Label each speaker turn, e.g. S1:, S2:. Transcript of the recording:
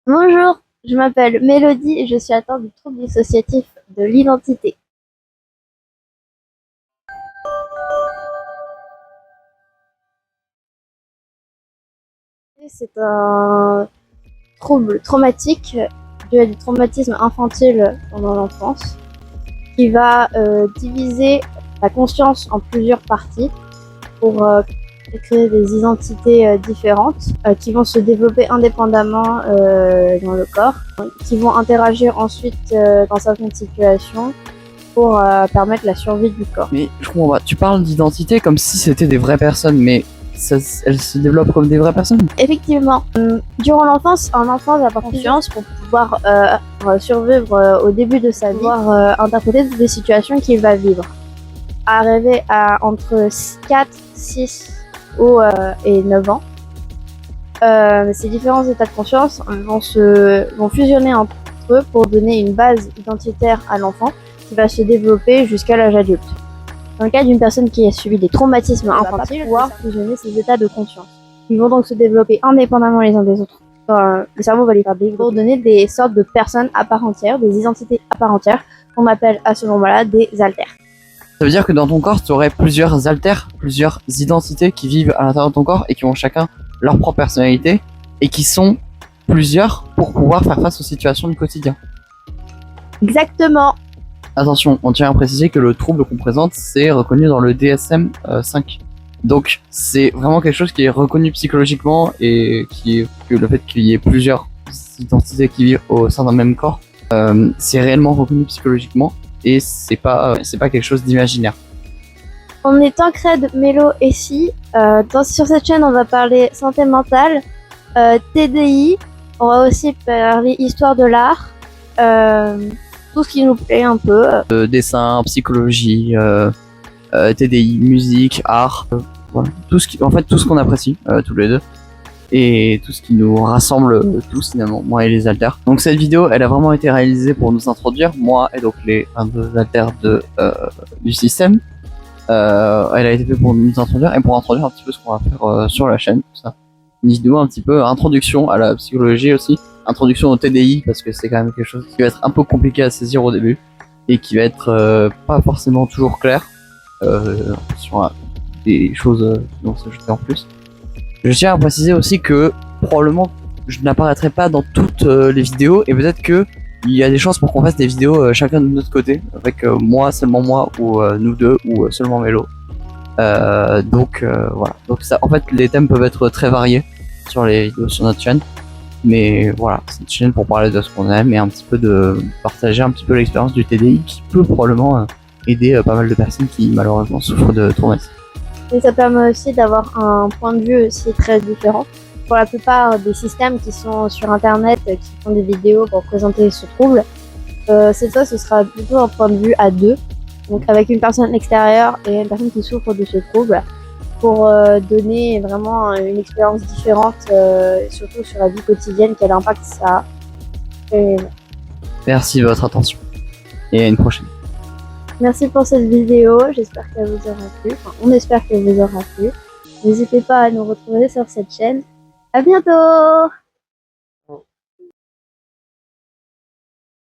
S1: Bonjour, je m'appelle Mélodie et je suis atteinte du trouble dissociatif de l'identité. C'est un trouble traumatique dû à du traumatisme infantile pendant l'enfance qui va diviser la conscience en plusieurs parties pour créer des identités différentes qui vont se développer indépendamment dans le corps, qui vont interagir ensuite dans certaines situations pour permettre la survie du corps.
S2: Mais je comprends pas, tu parles d'identité comme si c'était des vraies personnes, mais elles se développent comme des vraies personnes?
S1: Effectivement, durant l'enfance, un enfant va avoir confiance pour pouvoir survivre au début de sa vie, pouvoir interpréter toutes les situations qu'il va vivre. Arrivé à entre 4, 6 et 9 ans, ces différents états de conscience vont fusionner entre eux pour donner une base identitaire à l'enfant qui va se développer jusqu'à l'âge adulte. Dans le cas d'une personne qui a subi des traumatismes infantiles, elle va pouvoir fusionner ces états de conscience. Ils vont donc se développer indépendamment les uns des autres. Le cerveau va les faire développer pour donner des sortes de personnes à part entière, des identités à part entière, qu'on appelle à ce moment-là des alters.
S2: Ça veut dire que dans ton corps, tu aurais plusieurs alters, plusieurs identités qui vivent à l'intérieur de ton corps et qui ont chacun leur propre personnalité et qui sont plusieurs pour pouvoir faire face aux situations du quotidien.
S1: Exactement.
S2: Attention, on tient à préciser que le trouble qu'on présente, c'est reconnu dans le DSM-5. Donc, c'est vraiment quelque chose qui est reconnu psychologiquement et que le fait qu'il y ait plusieurs identités qui vivent au sein d'un même corps, c'est réellement reconnu psychologiquement et c'est pas quelque chose d'imaginaire.
S1: On est Tancred, Mélo et Si. Sur cette chaîne, on va parler santé mentale, TDI, on va aussi parler histoire de l'art, tout ce qui nous plaît un peu.
S2: Dessin, psychologie, TDI, musique, art, voilà. Tout ce qu'on apprécie tous les deux et tout ce qui nous rassemble tous finalement, moi et les alters. Donc cette vidéo, elle a vraiment été réalisée pour nous introduire, moi et donc les 22 alters du système. Elle a été faite pour nous introduire et pour introduire un petit peu ce qu'on va faire sur la chaîne, tout ça. Une vidéo un petit peu introduction à la psychologie aussi, introduction au TDI parce que c'est quand même quelque chose qui va être un peu compliqué à saisir au début et qui va être pas forcément toujours clair sur des choses qui vont s'ajouter en plus. Je tiens à préciser aussi que probablement je n'apparaîtrai pas dans toutes les vidéos et peut-être que il y a des chances pour qu'on fasse des vidéos chacun de notre côté avec seulement moi ou nous deux ou seulement Mélo. Donc voilà. Donc ça, en fait, les thèmes peuvent être très variés sur les vidéos sur notre chaîne. Mais voilà, c'est une chaîne pour parler de ce qu'on aime et un petit peu de partager un petit peu l'expérience du TDI qui peut probablement aider pas mal de personnes qui malheureusement souffrent de traumatisme.
S1: Et ça permet aussi d'avoir un point de vue aussi très différent. Pour la plupart des systèmes qui sont sur internet, qui font des vidéos pour présenter ce trouble, cette fois ce sera plutôt un point de vue à deux, donc avec une personne extérieure et une personne qui souffre de ce trouble, pour donner vraiment une expérience différente, surtout sur la vie quotidienne, quel impact ça a. Et...
S2: Merci de votre attention et à une prochaine.
S1: Merci pour cette vidéo, j'espère qu'elle vous aura plu, enfin on espère qu'elle vous aura plu. N'hésitez pas à nous retrouver sur cette chaîne. À bientôt!